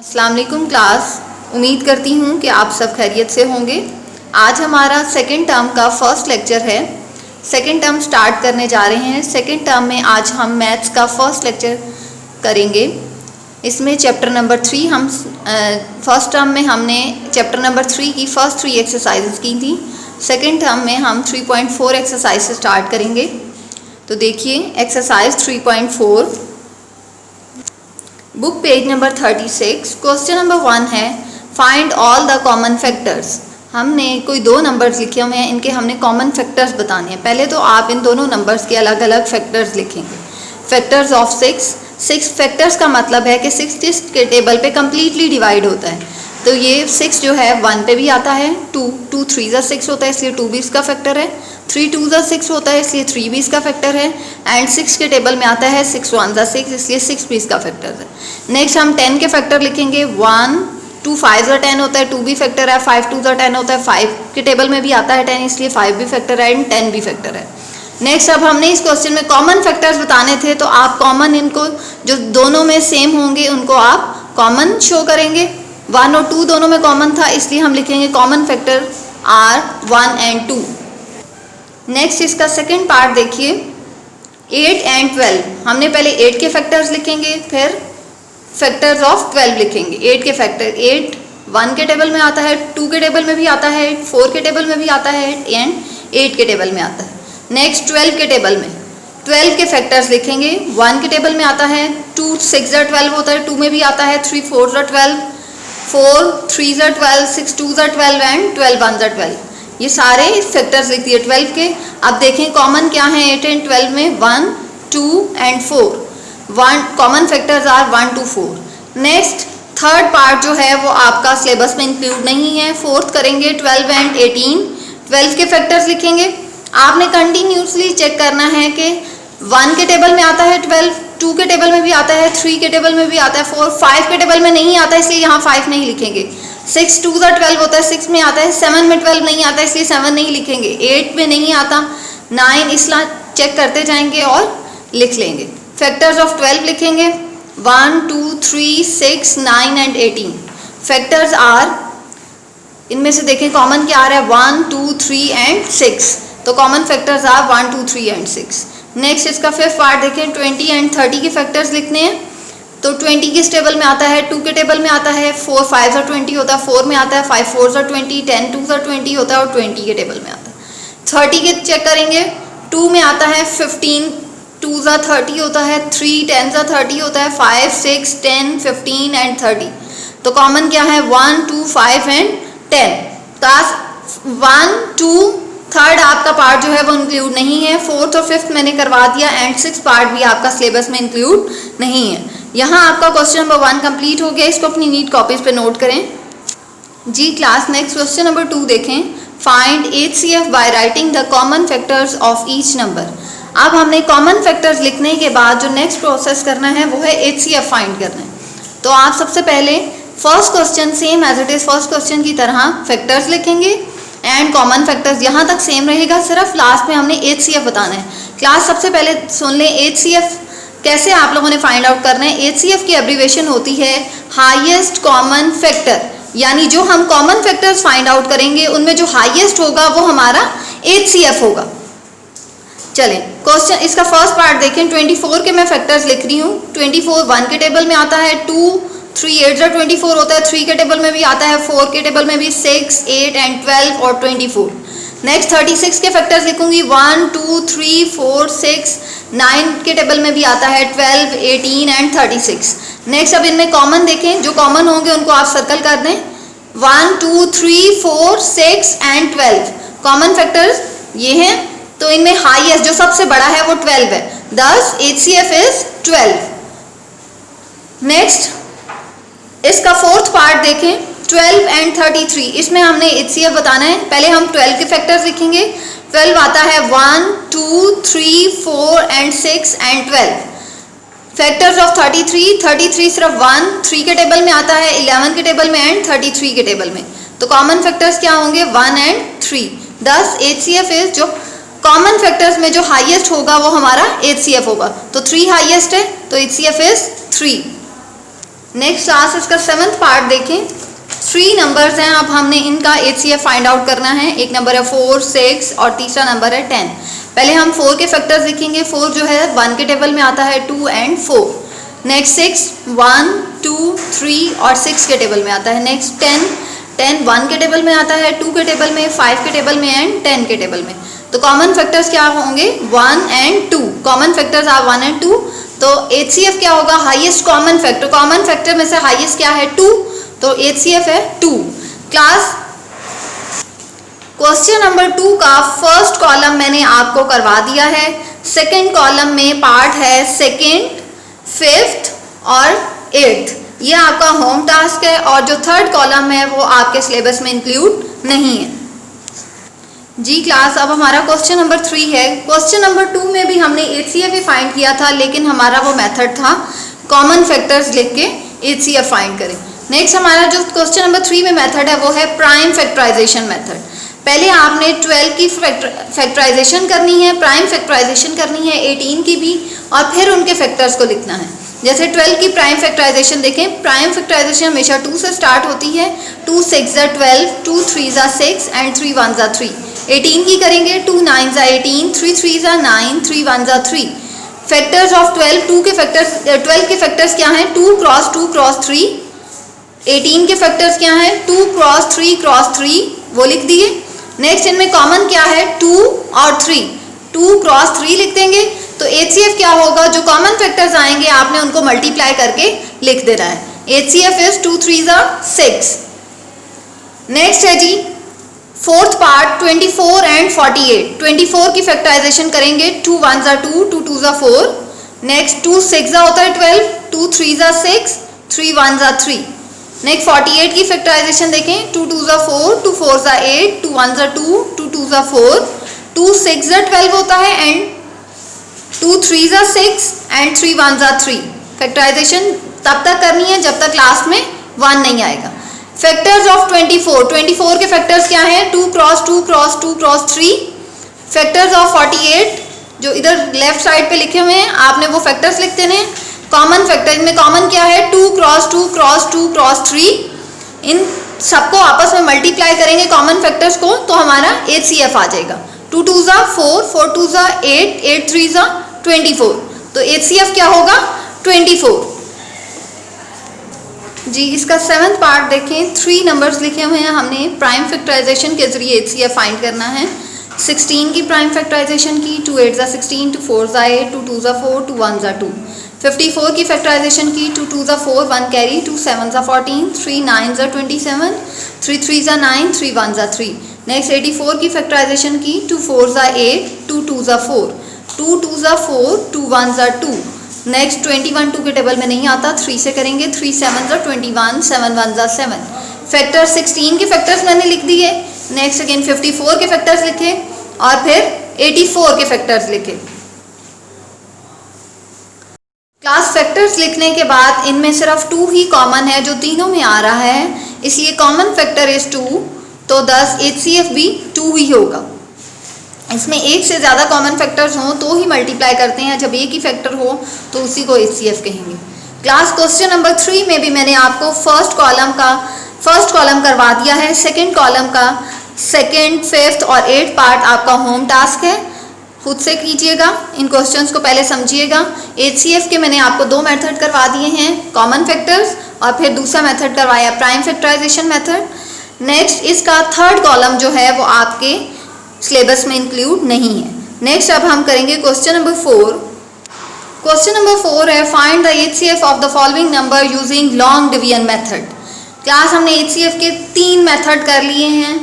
अस्सलाम वालेकुम क्लास। उम्मीद करती हूँ कि आप सब खैरियत से होंगे। आज हमारा सेकंड टर्म का फर्स्ट लेक्चर है। सेकंड टर्म स्टार्ट करने जा रहे हैं। सेकंड टर्म में आज हम मैथ्स का फर्स्ट लेक्चर करेंगे। इसमें चैप्टर नंबर 3 हम फर्स्ट टर्म में हमने चैप्टर नंबर 3 की फर्स्ट 3 एक्सरसाइजेस की थी। सेकंड टर्म में हम 3.4 एक्सरसाइज से स्टार्ट करेंगे। तो देखिए exercise 3.4, book page number 36। Question number 1 है find all the common factors. हमने कोई दो नंबर्स लिखे हुए हैं, इनके हमने कॉमन फैक्टर्स बताने हैं। पहले तो आप इन दोनों नंबर्स के अलग अलग फैक्टर्स लिखेंगे। फैक्टर्स ऑफ 6 फैक्टर्स का मतलब है कि 6 के टेबल पे कम्प्लीटली डिवाइड होता है। तो ये 6 जो है 1 पे भी आता है, 2 3 ज़ा 6 होता है इसलिए 2 भी इसका फैक्टर है, 3 2 ज़ा 6 होता है इसलिए 3 भी इसका फैक्टर है, एंड 6 के टेबल में आता है 6 1 ज़ा 6 इसलिए 6 भी इसका फैक्टर है। नेक्स्ट हम 10 के फैक्टर लिखेंगे। 1 2 5 ज़ा 10 होता है, 2 भी फैक्टर है। 5 2 ज़ा 10 होता है, 5 के टेबल में भी आता है 10 इसलिए 5 भी फैक्टर है एंड 10 भी फैक्टर है। नेक्स्ट अब हमने इस क्वेश्चन में कॉमन फैक्टर्स बताने थे, तो आप कॉमन इनको जो दोनों में सेम होंगे उनको आप कॉमन शो करेंगे। 1 और 2 दोनों में कॉमन था इसलिए हम लिखेंगे common factor are 1 and 2। Next इसका सेकंड पार्ट देखिए 8 एंड 12। हमने पहले 8 के फैक्टर्स लिखेंगे, फिर फैक्टर्स ऑफ 12 लिखेंगे। 8 के फैक्टर 8 1 के टेबल में आता है, 2 के टेबल में भी आता है, 4 के टेबल में भी आता है एंड 8 के टेबल में आता है। नेक्स्ट 12 के टेबल में 12 के फैक्टर्स लिखेंगे। 1 के टेबल में आता है, 2 6 ज़ा 12 होता है, 2 में भी आता है, 3 4 ज़ा 12, 4 3 ज़ा 12, 6 2 ज़ा 12 एंड 12 1 ज़ा 12। ये सारे फैक्टर्स लिख दिए 12 के। अब देखें कॉमन क्या है 8 एंड 12 में, 1 2 and 4। Common factors are 1 2 4। Next third part जो है वो आपका सिलेबस में इंक्लूड नहीं है। फोर्थ करेंगे 12 एंड 18। 12 के फैक्टर्स लिखेंगे। आपने कंटिन्यूसली चेक करना है कि 1 के टेबल में आता है 12, 2 के टेबल में भी आता है, 3 के टेबल में भी आता है 4, 5 के टेबल में नहीं आता इसलिए यहाँ 5 नहीं लिखेंगे। 6 2 ज़ा 12 होता है 6 में आता है, 7 में 12 नहीं आता इसलिए 7 नहीं लिखेंगे, 8 में नहीं आता, 9 इसलिए चेक करते जाएंगे और लिख लेंगे। फैक्टर्स ऑफ 12 लिखेंगे 1 2 3 6 9 एंड 18। फैक्टर्स आर, इनमें से देखें कॉमन क्या आ रहा है 1 2 3 एंड 6, तो common factors are 1 2 3 and 6। Next इसका फिफ्थ पार्ट देखें 20 एंड 30 के फैक्टर्स लिखने हैं। तो 20 किस टेबल में आता है, 2 के टेबल में आता है, 4 5 ज़ा 20 होता है, 4 में आता है, 5 4 ज़ा 20, 10 2 ज़ा 20 होता है और 20 के टेबल में आता है। 30 के चेक करेंगे, 2 में आता है, 15 2 ज़ा 30 होता है, 3 10 ज़ा 30 होता है, 5 6 10 15 एंड 30। तो कॉमन क्या है 1 2 5 एंड 10। तो 1 2 थर्ड आपका पार्ट जो है वो इंक्लूड नहीं है। फोर्थ और फिफ्थ मैंने करवा दिया एंड 6 पार्ट भी आपका सिलेबस में इंक्लूड नहीं है। यहाँ आपका क्वेश्चन नंबर 1 कंप्लीट हो गया। इसको अपनी नीट कॉपीज पे नोट करें जी क्लास। नेक्स्ट क्वेश्चन नंबर 2 देखें, find HCF by writing the common factors of each number. अब हमने कॉमन फैक्टर्स लिखने के बाद जो नेक्स्ट प्रोसेस करना है वो है HCF फाइंड करना है। तो आप सबसे पहले first question same as it is first question की तरह फैक्टर्स लिखेंगे एंड कॉमन फैक्टर्स यहाँ तक सेम रहेगा, सिर्फ लास्ट में हमने HCF बताना है। क्लास सबसे पहले सुन लें HCF कैसे आप लोगों ने फाइंड आउट करना है। HCF की एब्रीविएशन होती है हाईएस्ट कॉमन फैक्टर, यानी जो हम कॉमन फैक्टर्स फाइंड आउट करेंगे उनमें जो हाईएस्ट होगा वो हमारा HCF होगा। चलें क्वेश्चन इसका फर्स्ट पार्ट देखें। 24 के मैं फैक्टर्स लिख रही हूँ। 24 1 के टेबल में आता है, 2 3 8 ज़ा 24 होता है, 3 के टेबल में भी आता है, 4 के टेबल में भी, 6 8 एंड 12 और 24। नेक्स्ट 36 के फैक्टर्स लिखूंगी 1 2 3 4 6 9 के टेबल में भी आता है, 12 18 एंड 36। नेक्स्ट अब इनमें कॉमन देखें, जो कॉमन होंगे उनको आप सर्कल कर दें। 1 2 3 4 6 एंड 12 कॉमन फैक्टर्स ये हैं। तो इनमें हाईएस्ट जो सबसे बड़ा है वो 12 है, thus HCF इज 12। नेक्स्ट इसका फोर्थ पार्ट देखें 12 एंड 33। इसमें हमने HCF बताना है। पहले हम 12 के फैक्टर्स लिखेंगे। 12 आता है 1 2 3 4 एंड 6 एंड 12। फैक्टर्स ऑफ 33 सिर्फ 1 3 के टेबल में आता है, 11 के टेबल में एंड 33 के टेबल में। तो कॉमन फैक्टर्स क्या होंगे 1 एंड 3। दस HCF इज जो कॉमन फैक्टर्स में जो हाईएस्ट होगा वो हमारा HCF होगा। तो 3 हाईएस्ट है तो HCF इज 3। नेक्स्ट क्लास इसका 7th पार्ट देखें। 3 नंबर्स हैं, अब हमने इनका HCF फाइंड आउट करना है। एक नंबर है 4, 6 और तीसरा नंबर है 10। पहले हम 4 के फैक्टर्स लिखेंगे। 4 जो है 1 के टेबल में आता है, 2 एंड 4। नेक्स्ट 6 1 2 3 और 6 के टेबल में आता है। नेक्स्ट 10 1 के टेबल में आता है, 2 के टेबल में, 5 के टेबल में एंड 10 के टेबल में। तो कॉमन फैक्टर्स क्या होंगे? 1 and 2। Common factors are 1 and 2। तो HCF क्या होगा? Highest common factor. Common factor में से हाईएस्ट क्या है? 2। तो HCF है 2। क्लास क्वेश्चन नंबर 2 का फर्स्ट कॉलम मैंने आपको करवा दिया है। सेकंड कॉलम में पार्ट है 2nd, 5th और 8th। ये आपका होम टास्क है और जो थर्ड कॉलम है वो आपके सिलेबस में इंक्लूड नहीं है। जी क्लास, अब हमारा क्वेश्चन नंबर 3 है। क्वेश्चन नंबर 2 में भी हमने HCF ही फाइंड किया था, लेकिन हमारा वो मेथड था कॉमन फैक्टर्स लिख के HCF फाइंड करें। नेक्स्ट हमारा जो क्वेश्चन नंबर 3 में मेथड है वो है प्राइम फैक्टराइजेशन मेथड। पहले आपने 12 की फैक्टराइजेशन करनी है, प्राइम फैक्टराइजेशन करनी है 18 की भी, और फिर उनके फैक्टर्स को लिखना है। जैसे 12 की प्राइम फैक्टराइजेशन देखें। प्राइम फैक्टराइजेशन हमेशा 2 से स्टार्ट होती है। 2 6 12, 2 3 6 एंड 3 1 3। 18 की करेंगे। 2 9 18, 3 3 9, 3 1 3। फैक्टर्स ऑफ 12, 12 के फैक्टर्स क्या हैं? 2 क्रॉस 2 क्रॉस 3। 18 के फैक्टर्स क्या हैं? 2 क्रॉस 3 क्रॉस 3, वो लिख दिए। नेक्स्ट इनमें कॉमन क्या है? 2 और 3। 2 क्रॉस 3 लिख देंगे। तो HCF क्या होगा? जो कॉमन फैक्टर्स आएंगे आपने उनको मल्टीप्लाई करके लिख देना है। HCF is 2 3 6। नेक्स्ट है जी फोर्थ पार्ट 24 एंड 48। 24 की फैक्टराइजेशन करेंगे। 2 1 2, 2 2 4। नेक्स्ट 2 6 होता है 12, 2 3 6, 3 1 3। नेक्स्ट 48 की फैक्टराइजेशन देखें। 2 2 4, 2 4 8, 2 1 2, 2 2 4, 2 6 12 होता है एंड 2 3 6 एंड 3 1 3। फैक्टराइजेशन तब तक करनी है जब तक लास्ट में 1 नहीं आएगा। फैक्टर्स ऑफ 24 के फैक्टर्स क्या हैं? 2 cross 2 cross 2 cross 3। Factors of 48 जो इधर लेफ्ट साइड पे लिखे हुए हैं आपने वो फैक्टर्स लिख देने हैं। कॉमन फैक्टर में कॉमन क्या है? 2 क्रॉस 2 क्रॉस 2 क्रॉस 3। इन सबको आपस में मल्टीप्लाई करेंगे कॉमन फैक्टर्स को, तो हमारा HCF आ जाएगा। 2 2 4, 4 2 8, 8 3 24। तो HCF क्या होगा? 24। जी इसका 7th पार्ट देखें। 3 नंबर्स लिखे हुए हैं, हमने प्राइम फैक्टराइजेशन के जरिए HCF फाइंड करना है। 16 की प्राइम फैक्टराइजेशन की। 2 8 16, 2 4 8, 2 2 4, 2 1 2। 54 की फैक्टराइजेशन की। 2 2 4, 1 कैरी, 2 7 14, 3 9 27, 3 3 9, 3 1 3। नेक्स्ट 84 की फैक्टराइजेशन की। 2 4 8, 2 2 4, 2 2 4, 2 1 2। नेक्स्ट 21 2 के टेबल में नहीं आता, 3 से करेंगे। 3 7 21, 7 1 7। फैक्टर 16 के फैक्टर्स मैंने लिख दिए। नेक्स्ट अगेन 54 के फैक्टर्स लिखे और फिर 84 के फैक्टर्स लिखे। क्लास फैक्टर्स लिखने के बाद इनमें सिर्फ 2 ही कॉमन है जो तीनों में आ रहा है, इसलिए कॉमन फैक्टर इज 2, तो thus HCF भी 2 ही होगा। इसमें एक से ज़्यादा कॉमन फैक्टर्स हों तो ही मल्टीप्लाई करते हैं, जब एक ही फैक्टर हो तो उसी को HCF कहेंगे। क्लास क्वेश्चन नंबर 3 में भी मैंने आपको फर्स्ट कॉलम करवा दिया है। सेकंड कॉलम का 2nd, 5th और 8th पार्ट आपका होम टास्क है, खुद से कीजिएगा। इन क्वेश्चंस को पहले समझिएगा। HCF के मैंने आपको 2 मेथड करवा दिए हैं, कॉमन फैक्टर्स और फिर दूसरा मेथड करवाया प्राइम फैक्टराइजेशन मेथड। नेक्स्ट इसका थर्ड कॉलम जो है वो आपके सिलेबस में इंक्लूड नहीं है। नेक्स्ट अब हम करेंगे क्वेश्चन नंबर 4। क्वेश्चन नंबर 4 है find the HCF of the following number using long division method. Class हमने HCF के 3 मेथड कर लिए हैं।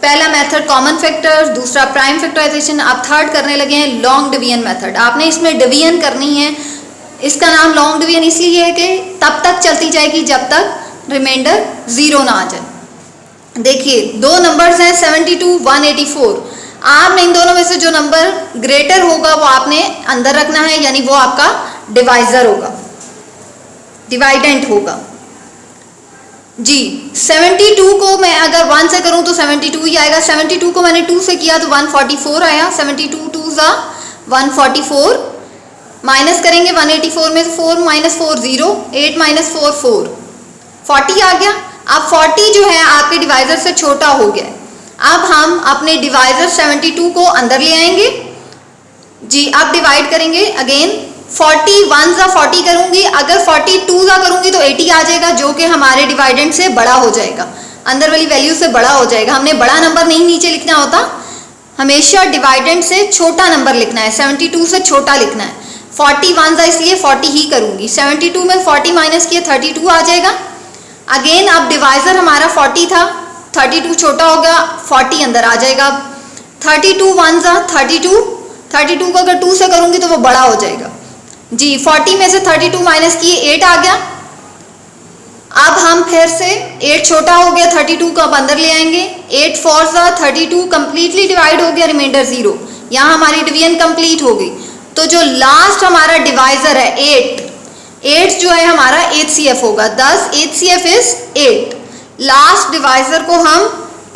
पहला मेथड कॉमन फैक्टर्स, दूसरा प्राइम फैक्टराइजेशन, अब थर्ड करने लगे हैं लॉन्ग डिवीजन मेथड। आपने इसमें डिवीजन करनी है। इसका नाम लॉन्ग डिवीजन इसलिए है कि तब तक चलती जाएगी जब तक रिमाइंडर 0 ना आ जाए। देखिए 2 नंबर्स हैं 72, 184। आपने इन दोनों में से जो नंबर ग्रेटर होगा वो आपने अंदर रखना है, यानी वो आपका डिवाइजर होगा, डिवाइडेंट होगा। जी 72 को मैं अगर 1 से करूं तो 72 ही आएगा। 72 को मैंने 2 से किया तो 144 आया। 72 2 144, माइनस करेंगे 184 में 4 माइनस 4 0, 8 माइनस 4 4, 40 आ गया। अब 40 जो है आपके डिवाइजर से छोटा हो गया। अब हम अपने डिवाइजर 72 को अंदर ले आएंगे जी। अब डिवाइड करेंगे अगेन, 41 ज़ा 40 करूंगी, अगर 42 ज़ा करूंगी तो 80 आ जाएगा, जो कि हमारे डिवाइडेंड से बड़ा हो जाएगा, अंदर वाली वैल्यू से बड़ा हो जाएगा। हमने बड़ा नंबर नहीं नीचे लिखना होता, हमेशा डिवाइडेंड से छोटा नंबर लिखना है, 72 से छोटा लिखना है। 41 ज़ा इसलिए 40 ही करूंगी, 72 में 40 माइनस किए 32 आ जाएगा। अगेन अब डिवाइजर हमारा 40 था, 32 छोटा होगा, 40 अंदर आ जाएगा। 32 1 ज़ा 32, 32 को अगर 2 से करूंगी तो वो बड़ा हो जाएगा जी। 40 में से 32 माइनस किए 8 आ गया। अब हम फिर से 8 छोटा हो गया, 32 को अब अंदर ले आएंगे। 8 4 ज़ा 32 कंप्लीटली डिवाइड हो गया, रिमाइंडर 0। यहाँ हमारी डिवीजन कंप्लीट हो गई। तो जो लास्ट हमारा डिवाइजर है 8 जो है हमारा HCF होगा। 10 HCF इज 8। लास्ट डिवाइजर को हम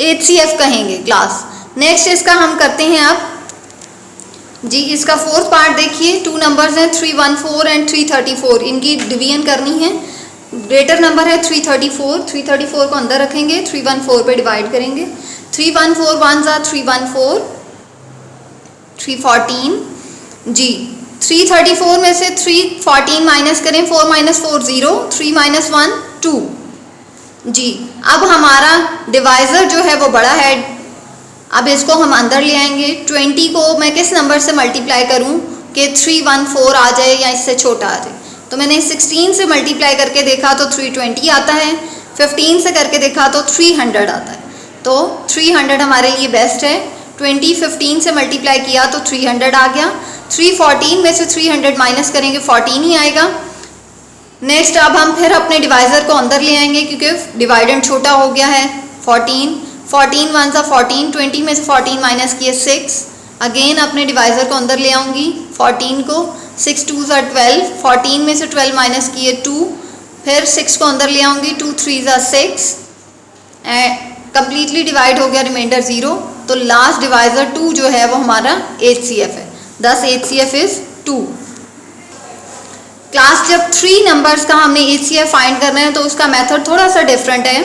HCF कहेंगे क्लास। नेक्स्ट इसका हम करते हैं अब जी। इसका फोर्थ पार्ट देखिए, 2 नंबर्स हैं 314 एंड 334, इनकी डिवीजन करनी है। ग्रेटर नंबर है 334, 334 को अंदर रखेंगे, 314 पे डिवाइड करेंगे। 314 1 ज़ा 314, 314 जी। 334 में से 314 माइनस करें, 4 माइनस 4 0, 3 माइनस 1 2 जी। अब हमारा डिवाइजर जो है वो बड़ा है, अब इसको हम अंदर ले आएंगे। 20 को मैं किस नंबर से मल्टीप्लाई करूं कि 314 आ जाए या इससे छोटा आ जाए? तो मैंने 16 से मल्टीप्लाई करके देखा तो 320 आता है, 15 से करके देखा तो 300 आता है। तो 300 हमारे लिए बेस्ट है। 20 15 से मल्टीप्लाई किया तो 300 आ गया। 314 में से 300 माइनस करेंगे 14 ही आएगा। नेक्स्ट अब हम फिर अपने डिवाइज़र को अंदर ले आएंगे क्योंकि डिवाइडेंड छोटा हो गया है। 14 1 ज़ा 14, 20 में से 14 माइनस किए 6। अगेन अपने डिवाइज़र को अंदर ले आऊँगी, 14 को, 6 2 ज़ा 12, 14 में से 12 माइनस किए 2, फिर 6 को अंदर ले आऊँगी, 2 3 ज़ा 6 एंड कम्प्लीटली डिवाइड हो गया, रिमाइंडर 0। तो लास्ट डिवाइज़र 2 जो है वो हमारा HCF है। दस HCF इज़ 2। क्लास जब 3 नंबर्स का हमने HCF फाइंड करना है तो उसका मेथड थोड़ा सा डिफरेंट है।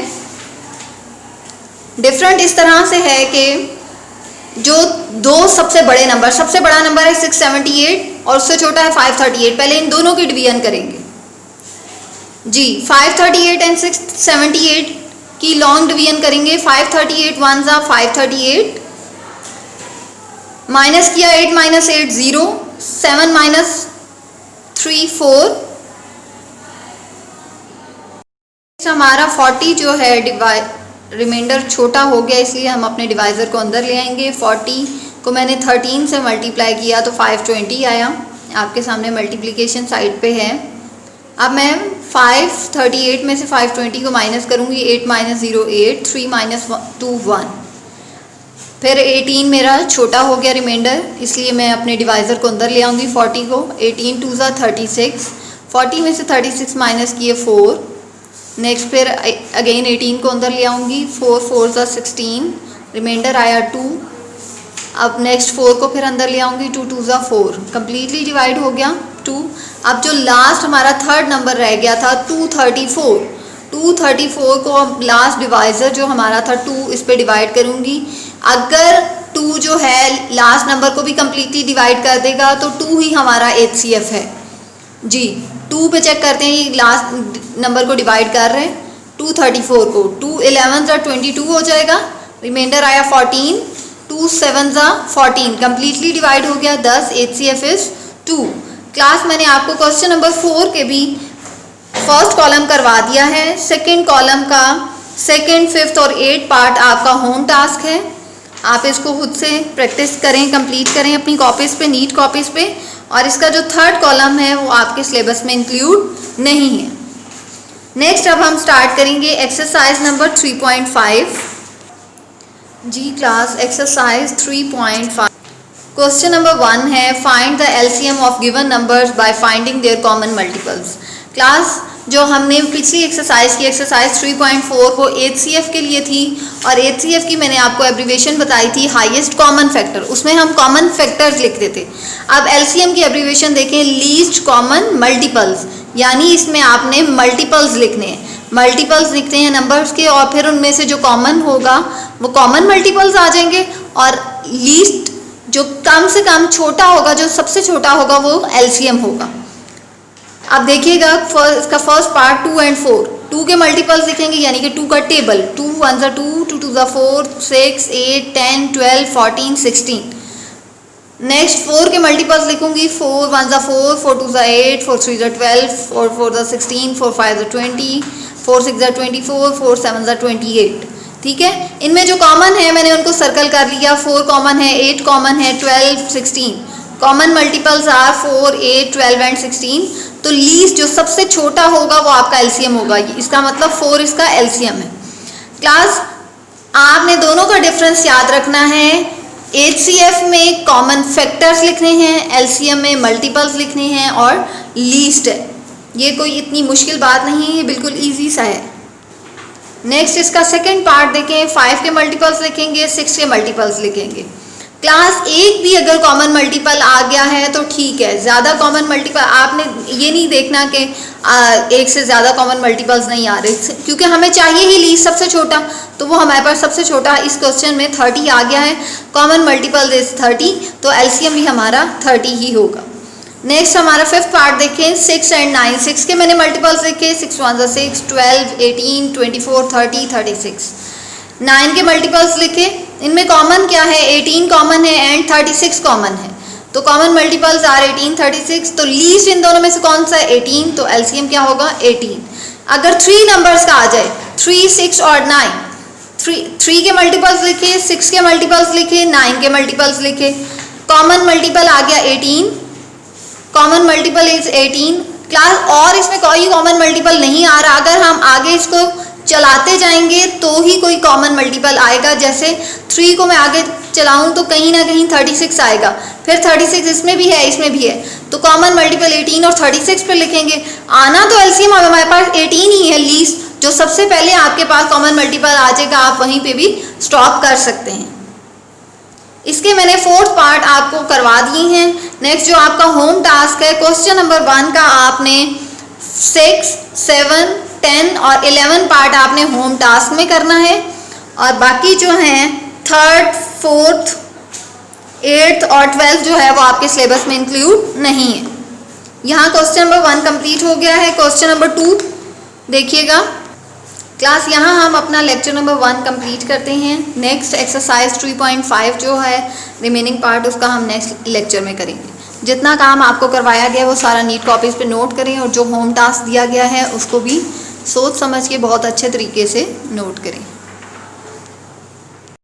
डिफरेंट इस तरह से है कि जो दो सबसे बड़े नंबर, सबसे बड़ा नंबर है 678 और उससे छोटा है 538, पहले इन दोनों की डिवीजन करेंगे जी। 538 एंड 678 की लॉन्ग डिवीजन करेंगे। 538 1 ज़ा 538 माइनस किया 8 माइनस 8 0, 7 माइनस 3 4। हमारा 40 जो है रिमाइंडर छोटा हो गया, इसलिए हम अपने डिवाइज़र को अंदर ले आएंगे। 40 को मैंने 13 से मल्टीप्लाई किया तो 520 आया। आपके सामने मल्टीप्लिकेशन साइड पे है। अब मैं 538 में से 520 को माइनस करूँगी। 8 माइनस 0 8, 3 माइनस 2 1, फिर 18 मेरा छोटा हो गया रिमाइंडर, इसलिए मैं अपने डिवाइज़र को अंदर ले आऊँगी। 40 को, 18 2 ज़ा 36, 40 में से 36 माइनस किए 4। नेक्स्ट फिर अगेन 18 को अंदर ले आऊँगी। 4 4 ज़ा 16, रिमाइंडर आया 2। अब नेक्स्ट 4 को फिर अंदर ले आऊँगी। 2 2 ज़ा 4, कम्प्लीटली डिवाइड हो गया 2। अब जो लास्ट हमारा थर्ड नंबर रह गया था 234, 234 को अब लास्ट डिवाइज़र जो हमारा था 2, इस पर डिवाइड करूँगी। अगर 2 जो है लास्ट नंबर को भी कम्प्लीटली डिवाइड कर देगा तो 2 ही हमारा HCF है जी। 2 पे चेक करते हैं, लास्ट नंबर को डिवाइड कर रहे हैं 234 को। 2 11 ज़ा 22 हो जाएगा, रिमाइंडर आया 14, 2 7 ज़ा 14, कम्प्लीटली डिवाइड हो गया 10। HCF is 2। क्लास मैंने आपको क्वेश्चन नंबर 4 के भी फर्स्ट कॉलम करवा दिया है। सेकंड कॉलम का सेकंड, फिफ्थ और 8 पार्ट आपका होम टास्क है। आप इसको खुद से प्रैक्टिस करें, कंप्लीट करें अपनी कॉपीज़ पे, नीट कॉपीज़ पे। और इसका जो थर्ड कॉलम है वो आपके सिलेबस में इंक्लूड नहीं है। नेक्स्ट अब हम स्टार्ट करेंगे एक्सरसाइज नंबर 3.5 जी। क्लास एक्सरसाइज 3.5 क्वेश्चन नंबर 1 है, find the LCM of given numbers by finding their common multiples. Class जो हमने पिछली एक्सरसाइज की एक्सरसाइज 3.4 वो HCF के लिए थी और HCF की मैंने आपको एब्रीविएशन बताई थी हाईएस्ट कॉमन फैक्टर, उसमें हम कॉमन फैक्टर्स लिखते थे। अब LCM की एब्रीविएशन देखें, लीस्ट कॉमन मल्टीपल्स, यानी इसमें आपने मल्टीपल्स लिखने हैं, मल्टीपल्स लिखते हैं नंबर्स के और फिर उनमें से जो कॉमन होगा वो कॉमन मल्टीपल्स आ जाएंगे और लीस्ट जो कम से कम छोटा होगा, जो सबसे छोटा होगा वो LCM होगा। अब देखिएगा इसका फर्स्ट पार्ट 2 और 4, 2 के मल्टीपल्स लिखेंगे यानी कि 2 का टेबल, 2 1 ज़ा 2, 2 2 ज़ा 4, 6 8 10 12 14 16। नेक्स्ट 4 के मल्टीपल्स लिखूंगी, 4 1 ज़ा 4, 4 2 ज़ा 8, 4 3 ज़ा 12, 4 4 ज़ा 16, 4 5 ज़ा 20, 4 6 ज़ा 24, 4 7 ज़ा 28। ठीक है, इनमें जो कॉमन है मैंने उनको सर्कल कर लिया, 4 कॉमन है, 8 कॉमन है, 12 16। Common multiples are 4 8 12 and 16। तो लीस्ट जो सबसे छोटा होगा वो आपका LCM होगा, इसका मतलब 4 इसका LCM है। क्लास आपने दोनों का डिफरेंस याद रखना है, HCF में कॉमन फैक्टर्स लिखने हैं, LCM में मल्टीपल्स लिखने हैं और लीस्ट है। ये कोई इतनी मुश्किल बात नहीं है, ये बिल्कुल ईजी सा है। नेक्स्ट इसका सेकेंड पार्ट देखें, 5 के मल्टीपल्स लिखेंगे, 6 के मल्टीपल्स लिखेंगे। क्लास एक भी अगर कॉमन मल्टीपल आ गया है तो ठीक है, ज़्यादा कॉमन मल्टीपल आपने ये नहीं देखना कि एक से ज़्यादा कॉमन मल्टीपल्स नहीं आ रहे, क्योंकि हमें चाहिए ही लीस्ट सबसे छोटा, तो वो हमारे पास सबसे छोटा इस क्वेश्चन में 30 आ गया है, कॉमन मल्टीपल इज 30, तो LCM भी हमारा 30 ही होगा। नेक्स्ट हमारा फिफ्थ पार्ट देखें, 6 एंड 9, 6 के मैंने मल्टीपल्स देखे, 6 1 ज़ा 6, 12 18 24 30 36। 9 के मल्टीपल्स लिखे, इनमें कॉमन क्या है, 18 कॉमन है एंड 36 कॉमन है, तो कॉमन मल्टीपल्स आर 18 36। तो लीस्ट इन दोनों में से कौन सा है, 18, तो LCM क्या होगा 18। अगर 3 नंबर्स का आ जाए, 3 6 और 9, 3 के मल्टीपल्स लिखे, 6 के मल्टीपल्स लिखे, 9 के मल्टीपल्स लिखे, कॉमन मल्टीपल आ गया 18, कॉमन मल्टीपल इज 18। क्लास और इसमें कोई कॉमन मल्टीपल नहीं आ रहा, अगर हम आगे इसको चलाते जाएंगे तो ही कोई कॉमन मल्टीपल आएगा। जैसे 3 को मैं आगे चलाऊं तो कहीं ना कहीं 36 आएगा, फिर 36 इसमें भी है इसमें भी है, तो कॉमन मल्टीपल 18 और 36 पे लिखेंगे। आना तो LCM हमारे पास 18 ही है, लीस्ट जो सबसे पहले आपके पास कॉमन मल्टीपल आ जाएगा आप वहीं पे भी स्टॉप कर सकते हैं। इसके मैंने फोर्थ पार्ट आपको करवा दिए हैं। नेक्स्ट जो आपका होम टास्क है, क्वेश्चन नंबर 1 का आपने 6 7 10 और 11 पार्ट आपने होम टास्क में करना है और बाकी जो हैं 3rd 4th 8th और 12th जो है वो आपके सिलेबस में इंक्लूड नहीं है। यहाँ क्वेश्चन नंबर 1 कंप्लीट हो गया है। क्वेश्चन नंबर 2 देखिएगा। क्लास यहाँ हम अपना लेक्चर नंबर 1 कंप्लीट करते हैं। नेक्स्ट एक्सरसाइज 3.5 जो है रिमेनिंग पार्ट उसका हम नेक्स्ट लेक्चर में करेंगे। जितना काम आपको करवाया गया वो सारा नीट कॉपीज़ पे नोट करें और जो होम टास्क दिया गया है उसको भी सोच समझ के बहुत अच्छे तरीके से नोट करें।